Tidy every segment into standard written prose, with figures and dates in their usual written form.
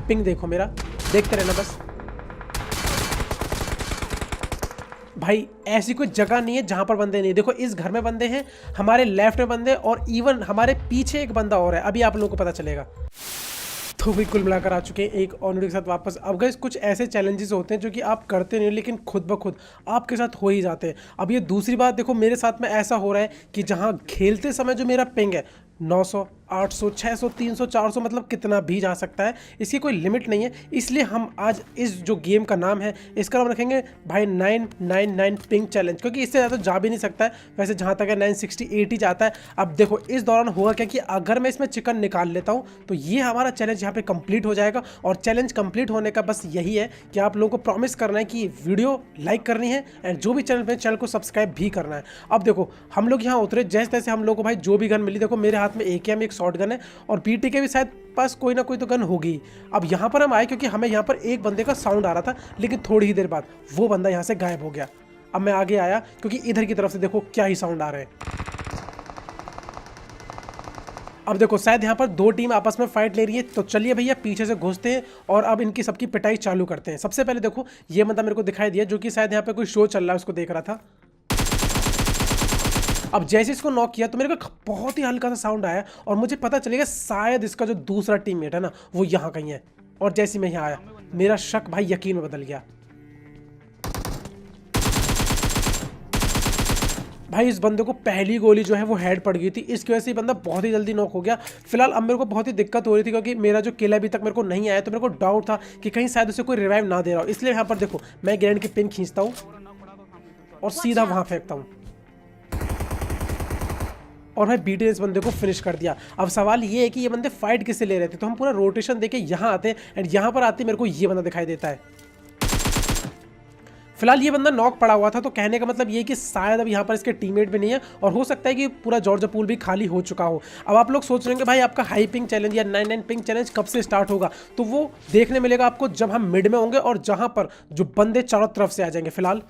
Ping देखो मेरा, देखते रहना बस। भाई ऐसी कोई जगह नहीं है जहां पर बंदे नहीं। देखो इस घर में बंदे हैं, हमारे लेफ्ट में बंदे, और इवन हमारे पीछे एक बंदा और है, अभी आप लोगों को पता चलेगा। तो भी कुल मिलाकर आ चुके हैं एक और वीडियो के साथ वापस। अब गाइस कुछ ऐसे चैलेंजेस होते हैं जो कि आप करते नहीं, लेकिन खुद ब खुद आपके साथ हो ही जाते हैं। अब ये दूसरी बात देखो, मेरे साथ में ऐसा हो रहा है कि जहां खेलते समय जो मेरा पिंग है 900, 800, 600, 300, 400, मतलब कितना भी जा सकता है, इसकी कोई लिमिट नहीं है। इसलिए हम आज इस जो गेम का नाम है इसका नाम रखेंगे भाई 999 पिंग चैलेंज, क्योंकि इससे ज़्यादा जा भी नहीं सकता है। वैसे जहाँ तक है 968 ही जाता है। अब देखो इस दौरान होगा क्या कि अगर मैं इसमें चिकन निकाल लेता हूँ तो ये हमारा चैलेंज यहाँ पे कंप्लीट हो जाएगा। और चैलेंज कंप्लीट होने का बस यही है कि आप लोगों को प्रॉमिस करना है कि वीडियो लाइक करनी है एंड जो भी चैनल को सब्सक्राइब भी करना है। अब देखो हम लोग यहाँ उतरे, जैसे तैसे हम लोग को भाई जो भी गन मिली, देखो मेरे हाथ में AKM एक शॉट गन है और BT के भी शायद पास कोई ना कोई तो गन होगी। अब यहाँ पर हम आए क्योंकि हमें यहाँ पर एक बंदे का साउंड आ रहा था, लेकिन थोड़ी ही देर बाद वो बंदा यहाँ से गायब हो गया। अब मैं आगे आया क्योंकि इधर की तरफ से देखो क्या ही साउंड आ रहे हैं। अब देखो शायद यहाँ पर दो टीम आपस में फाइट ले रही है, तो चलिए भैया पीछे से घुसते हैं और अब इनकी सबकी पिटाई चालू करते हैं। सबसे पहले देखो ये बंदा मेरे को दिखाई दिया जो कि शायद यहाँ पे कोई शो चल रहा है, उसको देख रहा था। अब जैसे इसको नॉक किया तो मेरे को बहुत ही हल्का सा साउंड आया और मुझे पता चलेगा शायद इसका जो दूसरा टीममेट है ना वो यहाँ कहीं है। और जैसे मैं यहाँ आया मेरा शक भाई यकीन में बदल गया। भाई इस बंदे को पहली गोली जो है वो हेड पड़ गई थी, इसकी वजह से ये बंदा बहुत ही जल्दी नॉक हो गया। फिलहाल अब मेरे को बहुत ही दिक्कत हो रही थी क्योंकि मेरा जो किल अभी तक मेरे को नहीं आया, तो मेरे को डाउट था कि कहीं शायद उसे कोई रिवाइव ना दे रहा हो। इसलिए यहाँ पर देखो मैं ग्रेनेड की पिन खींचता हूँ और सीधा वहाँ फेंकता हूँ और भाई BT ने इस बंदे को फिनिश कर दिया। अब सवाल ये है कि ये बंदे फाइट किससे ले रहे थे, तो हम पूरा रोटेशन देके यहाँ आते हैं एंड यहाँ पर आते मेरे को ये बंदा दिखाई देता है। फिलहाल ये बंदा नॉक पड़ा हुआ था, तो कहने का मतलब ये कि शायद अब यहाँ पर इसके टीममेट भी नहीं है और हो सकता है कि पूरा जॉर्जिया पूल भी खाली हो चुका हो। अब आप लोग सोच रहे हैं कि भाई आपका हाई पिंग चैलेंज या 99 पिंग चैलेंज कब से स्टार्ट होगा, तो वो देखने मिलेगा आपको जब हम मिड में होंगे और जहाँ पर जो बंदे चारों तरफ से आ जाएंगे। फिलहाल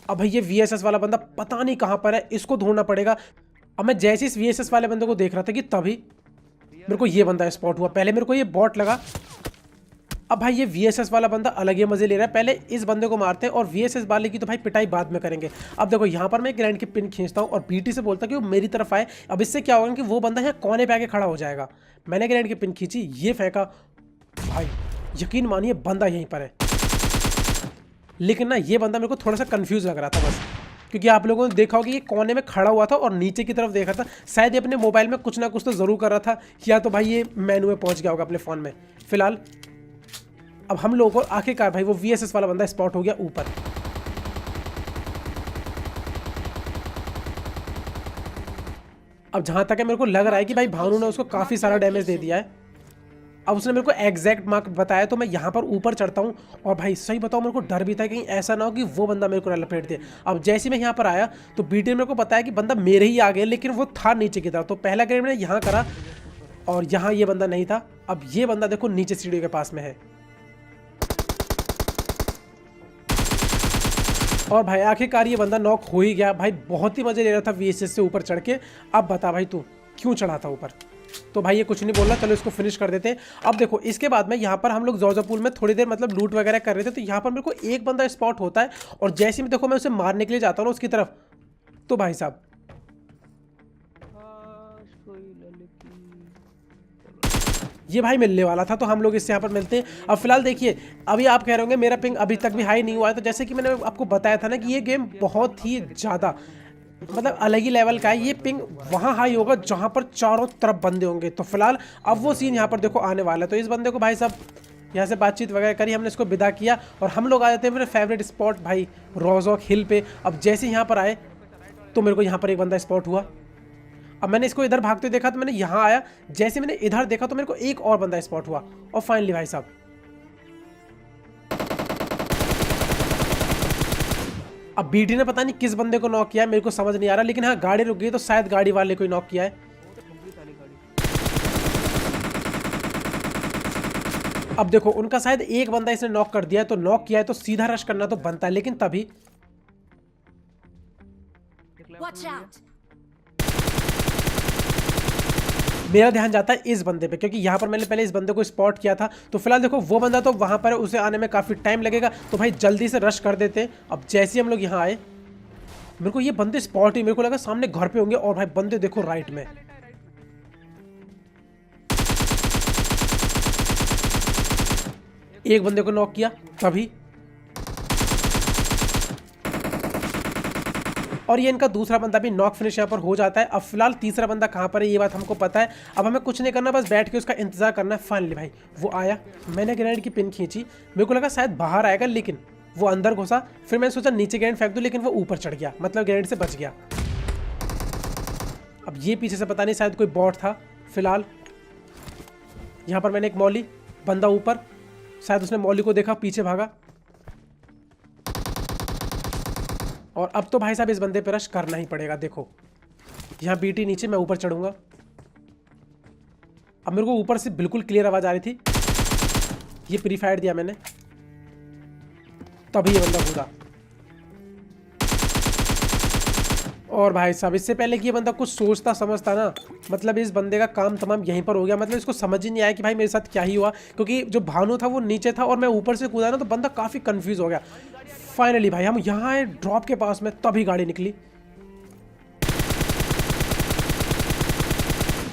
अब भाई ये VSS वाला बंदा पता नहीं कहाँ पर है, इसको ढूंढना पड़ेगा। अब मैं जैसे इस VSS वाले बंदे को देख रहा था कि तभी मेरे को ये बंदा स्पॉट हुआ। पहले मेरे को ये बॉट लगा, अब भाई ये VSS वाला बंदा अलग ही मजे ले रहा है। पहले इस बंदे को मारते हैं और VSS वाले की तो भाई पिटाई बाद में करेंगे। अब देखो यहाँ पर मैं ग्रैंड की पिन खींचता हूँ और BT से बोलता कि वो मेरी तरफ आए। अब इससे क्या होगा कि वो बंदा यहाँ कोने पे आके खड़ा हो जाएगा। मैंने ग्रैंड की पिन खींची, ये फेंका, भाई यकीन मानिए बंदा यहीं पर है। लेकिन ना ये बंदा मेरे को थोड़ा सा कन्फ्यूज लग रहा था बस, क्योंकि आप लोगों ने देखा होगा कि ये कोने में खड़ा हुआ था और नीचे की तरफ देखा था। शायद ये अपने मोबाइल में कुछ ना कुछ तो ज़रूर कर रहा था, या तो भाई ये मेनू में पहुंच गया होगा अपने फ़ोन में। फिलहाल अब हम लोगों को आखिरकार भाई वो VSS वाला बंदा स्पॉट हो गया ऊपर। अब जहां तक है मेरे को लग रहा है कि भाई भानु ने उसको काफ़ी सारा डैमेज दे दिया है। अब उसने मेरे को एग्जैक्ट मार्क बताया, तो मैं यहाँ पर ऊपर चढ़ता हूँ और भाई सही बताऊँ मेरे को डर भी था कहीं ऐसा ना हो कि वो बंदा मेरे को लपेट दे। अब जैसे मैं यहाँ पर आया तो BT ने मेरे को बताया कि बंदा मेरे ही आगे, लेकिन वो था नीचे की तरफ। तो पहला ग्रेड मैंने यहाँ करा और यहाँ ये बंदा नहीं था। अब ये बंदा देखो नीचे सीढ़ी के पास में है और भाई आखिरकार ये बंदा नॉक हो ही गया। भाई बहुत ही मजे ले रहा था VSS से ऊपर चढ़ के। अब बता भाई तू क्यों चढ़ा था ऊपर? तो भाई ये कुछ नहीं बोल रहा, चलो इसको फिनिश कर देते हैं। अब देखो इसके बाद में यहाँ पर हम लोग जॉर्जिया पूल में थोड़ी देर मतलब लूट वगैरह कर रहे थे, तो यहाँ पर मेरे को एक बंदा स्पॉट होता है और जैसे ही देखो मैं उसे मारने के लिए जाता हूँ उसकी तरफ, तो भाई साहब ये भाई मिलने वाला था, तो हम लोग इससे यहाँ पर मिलते हैं। अब फिलहाल देखिए अभी आप कह रहे होंगे मेरा पिंग अभी तक भी हाई नहीं हुआ है, तो जैसे कि मैंने आपको बताया था ना कि ये गेम बहुत ही ज़्यादा मतलब अलग ही लेवल का है। ये पिंग वहाँ हाई होगा जहाँ पर चारों तरफ बंदे होंगे। तो फिलहाल अब वो सीन यहाँ पर देखो आने वाला है। तो इस बंदे को भाई साहब यहाँ से बातचीत वगैरह करी, हमने इसको विदा किया और हम लोग आ जाते हैं मेरे फेवरेट स्पॉट भाई रोजॉक हिल पे। अब जैसे यहाँ पर आए तो मेरे को यहाँ पर एक बंदा स्पॉट हुआ। अब मैंने इसको इधर भागते देखा तो मैंने यहाँ आया, जैसे मैंने इधर देखा तो मेरे को एक और बंदा स्पॉट हुआ और फाइनली भाई साहब अब BT ने पता नहीं किस बंदे को नॉक किया है, मेरे को समझ नहीं आ रहा। लेकिन हाँ गाड़ी रुक गई तो शायद गाड़ी वाले को ही नॉक किया है। अब देखो उनका शायद एक बंदा इसने नॉक कर दिया है, तो नॉक किया है तो सीधा रश करना तो बनता है। लेकिन तभी मेरा ध्यान जाता है इस बंदे पे, क्योंकि यहाँ पर मैंने पहले इस बंदे को स्पॉट किया था। तो फिलहाल देखो वो बंदा तो वहाँ पर है, उसे आने में काफ़ी टाइम लगेगा, तो भाई जल्दी से रश कर देते हैं। अब जैसे ही हम लोग यहाँ आए, मेरे को ये बंदे स्पॉट ही, मेरे को लगा सामने घर पे होंगे, और भाई बंदे देखो राइट में। एक बंदे को नॉक किया तभी, और ये इनका दूसरा बंदा भी नॉक फिनिश यहाँ पर हो जाता है। अब फिलहाल तीसरा बंदा कहाँ पर है ये बात हमको पता है। अब हमें कुछ नहीं करना, बस बैठ के उसका इंतजार करना है। फाइनली भाई वो आया, मैंने ग्रेनेड की पिन खींची, मेरे को लगा शायद बाहर आएगा, लेकिन वो अंदर घुसा। फिर मैंने सोचा नीचे ग्रेनेड फेंक दूं, लेकिन वो ऊपर चढ़ गया, मतलब ग्रेनेड से बच गया। अब ये पीछे से पता नहीं, शायद कोई बॉट था। फिलहाल यहाँ पर मैंने एक मौली, बंदा ऊपर, शायद उसने मौली को देखा, पीछे भागा। और अब तो भाई साहब इस बंदे पे रश करना ही पड़ेगा। देखो यहाँ बीटी नीचे, मैं ऊपर चढ़ूंगा। अब मेरे को ऊपर से बिल्कुल क्लियर आवाज आ रही थी, ये प्री फायर दिया मैंने, तभी ये बंदा कूदा। और भाई साहब इससे पहले कि ये बंदा कुछ सोचता समझता ना, मतलब इस बंदे का काम तमाम यहीं पर हो गया। मतलब इसको समझ ही नहीं आया कि भाई मेरे साथ क्या ही हुआ, क्योंकि जो भानु था वो नीचे था और मैं ऊपर से कूदा ना, तो बंदा काफ़ी कंफ्यूज हो गया। फाइनली भाई हम यहाँ आए ड्रॉप के पास में, तभी गाड़ी निकली।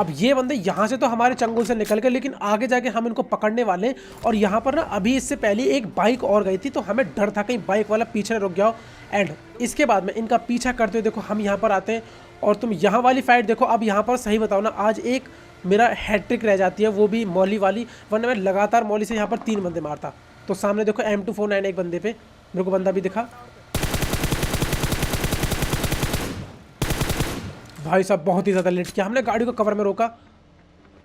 अब ये बंदे यहाँ से तो हमारे चंगुल से निकल गए, लेकिन आगे जाके हम इनको पकड़ने वाले हैं। और यहाँ पर ना अभी इससे पहले एक बाइक और गई थी, तो हमें डर था कहीं बाइक वाला पीछे रुक गया हो। एंड इसके बाद में इनका पीछा करते हुए देखो हम यहाँ पर आते हैं, और तुम यहाँ वाली फाइट देखो। अब यहाँ पर सही बताओ ना, आज एक मेरा हैट्रिक रह जाती है, वो भी मौली वाली, वरना मैं लगातार मौली से यहाँ पर 3 बंदे मारता। तो सामने देखो M249 एक बंदे पे, मेरे को बंदा भी दिखा। भाई साहब बहुत ही ज़्यादा लेट किया हमने, गाड़ी को कवर में रोका।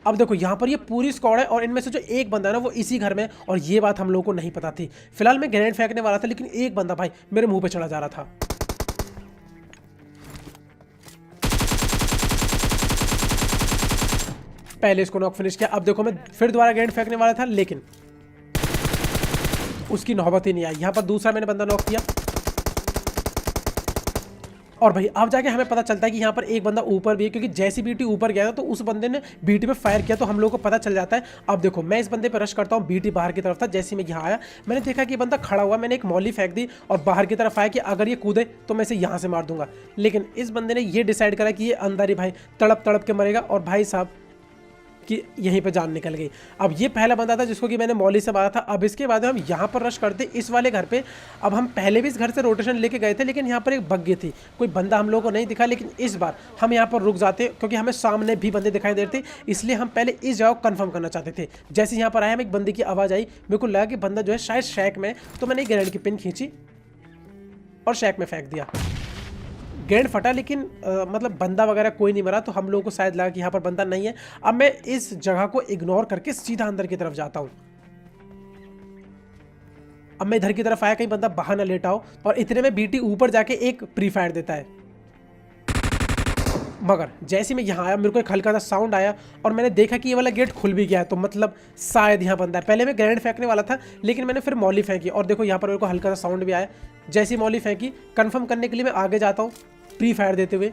अब देखो यहाँ पर ये पूरी स्क्वाड है, और इनमें से जो एक बंदा है ना वो इसी घर में है, और ये बात हम लोगों को नहीं पता थी। फिलहाल मैं ग्रेनेड फेंकने वाला था, लेकिन एक बंदा भाई मेरे मुंह पे चढ़ा जा रहा था। पहले इसको नॉक फिनिश किया। अब देखो मैं फिर दोबारा ग्रेनेड फेंकने वाला था, लेकिन उसकी नौबत ही नहीं आई। यहाँ पर दूसरा मैंने बंदा नॉक किया, और भाई अब जाके हमें पता चलता है कि यहाँ पर एक बंदा ऊपर भी है, क्योंकि जैसी बीटी ऊपर गया था तो उस बंदे ने बीटी पे फायर किया, तो हम लोग को पता चल जाता है। अब देखो मैं इस बंदे पे रश करता हूँ, बीटी बाहर की तरफ था। जैसे मैं यहाँ आया मैंने देखा कि बंदा खड़ा हुआ, मैंने एक मौली फेंक दी और बाहर की तरफ आया कि अगर ये कूदे तो मैं इसे यहाँ से मार दूंगा। लेकिन इस बंदे ने ये डिसाइड करा कि ये अंदर ही भाई तड़प तड़प के मरेगा, और भाई साहब कि यहीं पे जान निकल गई। अब ये पहला बंदा था जिसको कि मैंने मौली से मारा था। अब इसके बाद हम यहाँ पर रश करते इस वाले घर पे। अब हम पहले भी इस घर से रोटेशन लेके गए थे, लेकिन यहाँ पर एक बग्गी थी, कोई बंदा हम लोगों को नहीं दिखा। लेकिन इस बार हम यहाँ पर रुक जाते, क्योंकि हमें सामने भी बंदे दिखाई दे रहे थे, इसलिए हम पहले इस जगह को कन्फर्म करना चाहते थे। जैसे यहाँ पर आया, हमें एक बंदे की आवाज़ आई, मेरे को लगा कि बंदा जो है शायद शैक में, तो मैंने ग्रेनेड की पिन खींची और शैक में फेंक दिया। ग्रेनेड फटा, लेकिन मतलब बंदा वगैरह कोई नहीं मरा, तो हम लोगों को शायद लगा कि यहाँ पर बंदा नहीं है। अब मैं इस जगह को इग्नोर करके सीधा अंदर की तरफ जाता हूँ। अब मैं इधर की तरफ आया, कहीं बंदा बाहर ना लेटा हो, और इतने में बीटी ऊपर जाके एक प्री फायर देता है। मगर जैसे मैं यहाँ आया, मेरे को एक हल्का सा साउंड आया, और मैंने देखा कि ये वाला गेट खुल भी गया है, तो मतलब शायद यहाँ बंदा है। पहले मैं ग्रेनेड फेंकने वाला था, लेकिन मैंने फिर मौली फेंकी, और देखो यहाँ पर मेरे को हल्का सा साउंड भी आया। जैसे ही मौली फेंकी, कंफर्म करने के लिए मैं आगे जाता हूँ प्री फायर देते हुए।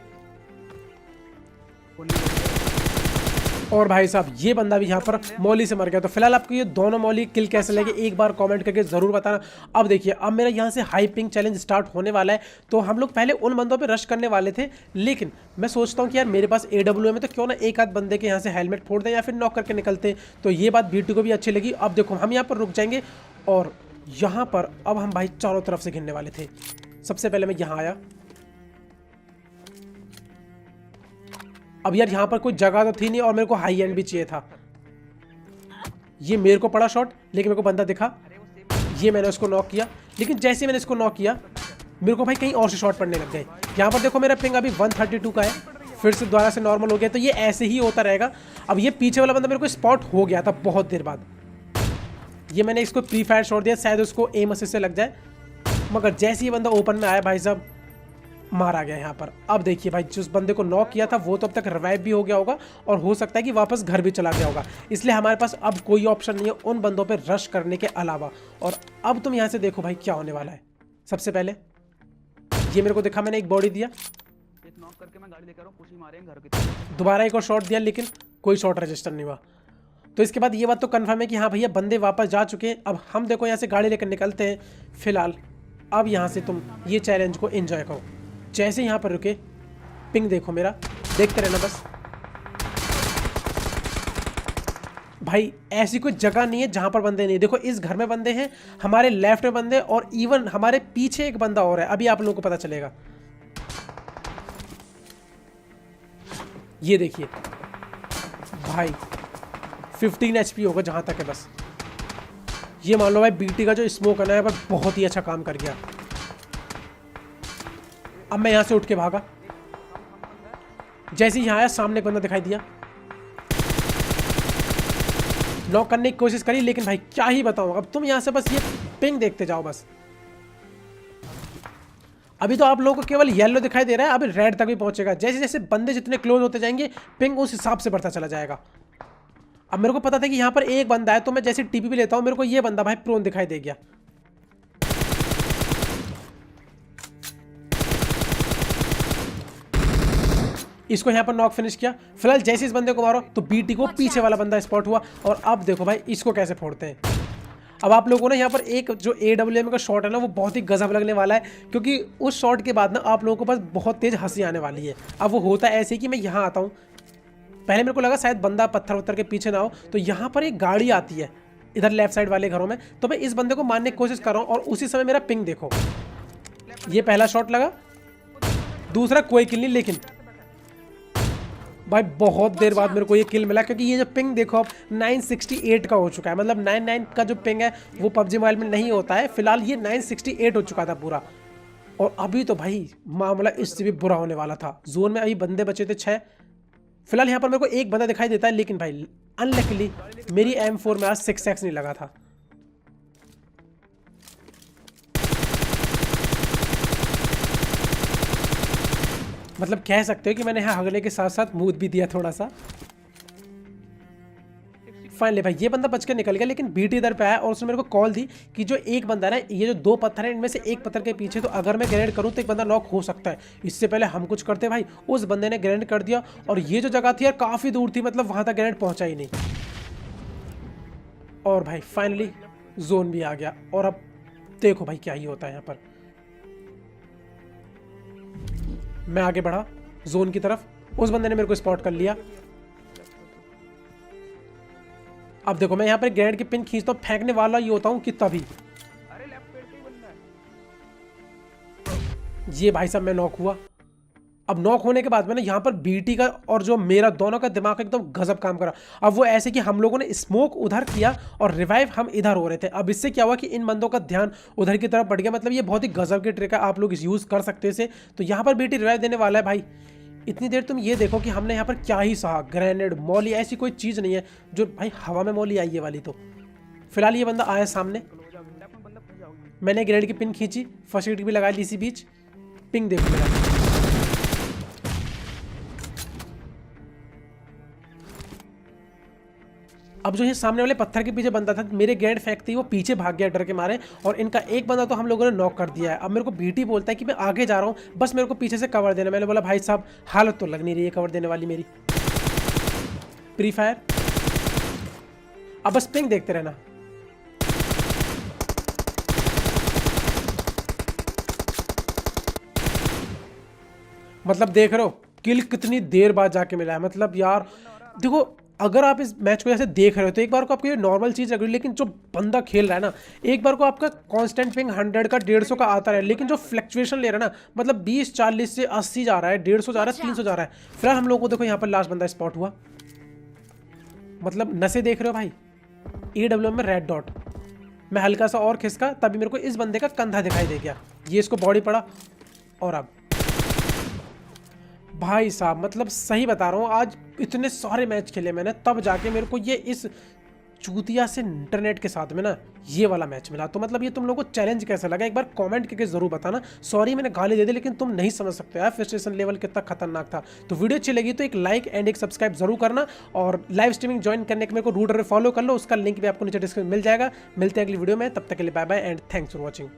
और भाई साहब ये बंदा भी यहाँ पर मौली से मर गया। तो फिलहाल आपको ये दोनों मौली किल कैसे लगे एक बार कमेंट करके ज़रूर बताना। अब देखिए, अब मेरा यहाँ से हाई पिंग चैलेंज स्टार्ट होने वाला है। तो हम लोग पहले उन बंदों पे रश करने वाले थे, लेकिन मैं सोचता हूँ कि यार मेरे पास AWM है, तो क्यों ना एक आध बंदे के यहाँ से हेलमेट फोड़ दें या फिर नॉक करके निकलते। तो ये बात बीटी को भी अच्छी लगी। अब देखो हम यहाँ पर रुक जाएंगे, और यहाँ पर अब हम भाई चारों तरफ से घिरने वाले थे। सबसे पहले मैं यहाँ आया। अब यार यहाँ पर कोई जगह तो थी नहीं, और मेरे को हाई एंड भी चाहिए था। ये मेरे को पड़ा शॉट, लेकिन मेरे को बंदा दिखा, ये मैंने उसको नॉक किया। लेकिन जैसे मैंने इसको नॉक किया, मेरे को भाई कहीं और से शॉट पड़ने लग गए। यहाँ पर देखो मेरा पिंग अभी 132 का है, फिर से दोबारा से नॉर्मल हो गया। तो ये ऐसे ही होता रहेगा। अब ये पीछे वाला बंदा मेरे को स्पॉट हो गया था बहुत देर बाद। ये मैंने इसको प्री फायर शॉट दिया, शायद उसको एम असिस्ट से लग जाए, मगर जैसे ही बंदा ओपन में आया भाई साहब मारा गया यहाँ पर। अब देखिए भाई, जिस बंदे को नॉक किया था वो तो अब तक रिवाइव भी हो गया होगा, और हो सकता है कि वापस घर भी चला गया होगा। इसलिए हमारे पास अब कोई ऑप्शन नहीं है उन बंदों पे रश करने के अलावा। और अब तुम यहाँ से देखो भाई क्या होने वाला है। सबसे पहले ये मेरे को देखा, मैंने एक बॉडी दिया, एक नॉक करके मैं गाड़ी लेकर पुशी मारेंगे घर की तरफ। दोबारा एक और शॉट दिया, लेकिन कोई शॉट रजिस्टर नहीं हुआ। तो इसके बाद ये बात तो कन्फर्म है कि हाँ भैया बंदे वापस जा चुके हैं। अब हम देखो यहाँ से गाड़ी लेकर निकलते हैं। फिलहाल अब यहाँ से तुम ये चैलेंज को एंजॉय करो। जैसे यहाँ पर रुके, पिंग देखो मेरा, देखते रहना बस। भाई ऐसी कोई जगह नहीं है जहाँ पर बंदे नहीं। देखो इस घर में बंदे हैं, हमारे लेफ्ट में बंदे, और इवन हमारे पीछे एक बंदा और है। अभी आप लोगों को पता चलेगा। ये देखिए भाई 15 HP होगा जहाँ तक है बस। ये मान लो भाई बीटी का जो स्मोक है ना बहुत ही अच्छा काम कर गया। अब मैं यहाँ से उठ के भागा। जैसे ही यहाँ आया सामने एक बंदा दिखाई दिया, नॉक करने की कोशिश करी, लेकिन भाई क्या ही बताऊं। अब तुम यहाँ से बस ये पिंग देखते जाओ बस। अभी तो आप लोगों को केवल येलो दिखाई दे रहा है, अभी रेड तक भी पहुंचेगा। जैसे जैसे बंदे जितने क्लोज होते जाएंगे पिंग उस हिसाब से बढ़ता चला जाएगा। अब मेरे को पता था कि यहाँ पर एक बंदा है, तो मैं जैसे टीपी भी लेता हूँ मेरे को ये बंदा भाई प्रोन दिखाई दे गया। इसको यहाँ पर नॉक फिनिश किया। फिलहाल जैसे इस बंदे को मारो तो बीटी को पीछे वाला बंदा स्पॉट हुआ। और अब देखो भाई इसको कैसे फोड़ते हैं। अब आप लोगों ने यहाँ पर एक जो AWM का शॉट है ना वो बहुत ही गजब लगने वाला है, क्योंकि उस शॉट के बाद ना आप लोगों को पास बहुत तेज हंसी आने वाली है। अब वो होता है ऐसे कि मैं यहाँ आता हूँ, पहले मेरे को लगा शायद बंदा पत्थर उत्तर के पीछे ना हो, तो यहाँ पर एक गाड़ी आती है इधर लेफ्ट साइड वाले घरों में। तो मैं इस बंदे को मारने की कोशिश कर रहा हूँ और उसी समय मेरा पिंग देखो, ये पहला शॉट लगा, दूसरा कोई किल नहीं, लेकिन भाई बहुत देर बाद मेरे को ये किल मिला, क्योंकि ये जो पिंग देखो अब 968 का हो चुका है। मतलब 99 का जो पिंग है वो PUBG मोबाइल में नहीं होता है। फिलहाल ये 968 हो चुका था पूरा। और अभी तो भाई मामला इससे भी बुरा होने वाला था। जोन में अभी बंदे बचे थे 6। फिलहाल यहाँ पर मेरे को एक बंदा दिखाई देता है, लेकिन भाई अनलकीली मेरी M4 में आज 6x नहीं लगा था। मतलब कह सकते हो कि मैंने यहाँ हगले के साथ साथ मूद भी दिया थोड़ा सा। फाइनली भाई ये बंदा बच के निकल गया, लेकिन बीटी इधर पे आया और उसने मेरे को कॉल दी कि जो एक बंदा है ये जो 2 पत्थर है इनमें से एक पत्थर के पीछे, तो अगर मैं ग्रेनेड करूँ तो एक बंदा नॉक हो सकता है। इससे पहले हम कुछ करते भाई, उस बंदे ने ग्रेनेड कर दिया। और ये जो जगह थी यार काफ़ी दूर थी, मतलब वहाँ तक ग्रेनेड पहुँचा ही नहीं। और भाई फाइनली जोन भी आ गया। और अब देखो भाई क्या ही होता है यहाँ पर। मैं आगे बढ़ा जोन की तरफ, उस बंदे ने मेरे को स्पॉट कर लिया। अब देखो मैं यहाँ पर ग्रेनेड की पिन खींचता हूँ, फेंकने वाला ये होता हूँ कि तभी ये भाई साहब मैं नॉक हुआ। अब नॉक होने के बाद में ना यहाँ पर बीटी का और जो मेरा दोनों का दिमाग एकदम गजब काम करा। अब वो ऐसे कि हम लोगों ने स्मोक उधर किया और रिवाइव हम इधर हो रहे थे। अब इससे क्या हुआ कि इन बंदों का ध्यान उधर की तरफ बढ़ गया। मतलब ये बहुत ही गजब की ट्रिक है, आप लोग इस यूज़ कर सकते हैं इसे। तो यहाँ पर बीटी रिवाइव देने वाला है भाई। इतनी देर तुम ये देखो कि हमने यहाँ पर क्या ही सहा। ग्रेनेड मॉली ऐसी कोई चीज़ नहीं है जो भाई हवा में मॉली आई है वाली। तो फिलहाल ये बंदा आया सामने, मैंने ग्रेनेड की पिन खींची, फर्स्ट एड भी लगा ली इसी बीच। पिंग देखो मेरा, अब जो ये सामने वाले पत्थर के पीछे बंदा था, मेरे ग्रेनेड फेंकते ही वो पीछे भाग गया डर के मारे। और इनका एक बंदा तो हम लोगों ने नॉक कर दिया है। अब मेरे को बीटी बोलता है कि मैं आगे जा रहा हूँ, बस मेरे को पीछे से कवर देना। मैंने बोला भाई साहब हालत तो लग नहीं रही है कवर देने वाली मेरी। प्री फायर, अब बस पिंग देखते रहना। मतलब देख रहे हो किल कितनी देर बाद जाके मिला है। मतलब यार देखो, अगर आप इस मैच को ऐसे देख रहे हो तो एक बार को आपको ये नॉर्मल चीज़ लग रही है, लेकिन जो बंदा खेल रहा है ना, एक बार को आपका कांस्टेंट पिंग 100 का 150 का आता है, लेकिन जो फ्लक्चुएशन ले रहा है ना, मतलब 20 40 से 80 जा रहा है, 150 जा रहा है, 300 जा रहा है। फिर हम लोगों को देखो यहाँ पर लास्ट बंदा स्पॉट हुआ। मतलब नशे देख रहे हो भाई। AWM में रेड डॉट, मैं हल्का सा और खिसका तभी मेरे को इस बंदे का कंधा दिखाई दे गया। ये इसको बॉडी पड़ा। और अब भाई साहब मतलब सही बता रहा हूँ, आज इतने सारे मैच खेले मैंने, तब जाके मेरे को ये इस चूतिया से इंटरनेट के साथ में ना ये वाला मैच मिला। तो मतलब ये तुम लोगों को चैलेंज कैसा लगा एक बार कमेंट करके जरूर बताना। सॉरी मैंने गाली दे दी, लेकिन तुम नहीं समझ सकते यार फ्रस्ट्रेशन लेवल कितना खतरनाक था। तो वीडियो अच्छी लगी तो एक लाइक एंड एक सब्सक्राइब जरूर करना। और लाइव स्ट्रीमिंग ज्वाइन करने के मेरे को रूटर फॉलो कर लो, उसका लिंक भी आपको नीचे डिस्क्रिप्शन मिल जाएगा। मिलते हैं अगली वीडियो में, तब तक के लिए bye bye and thanks for watching.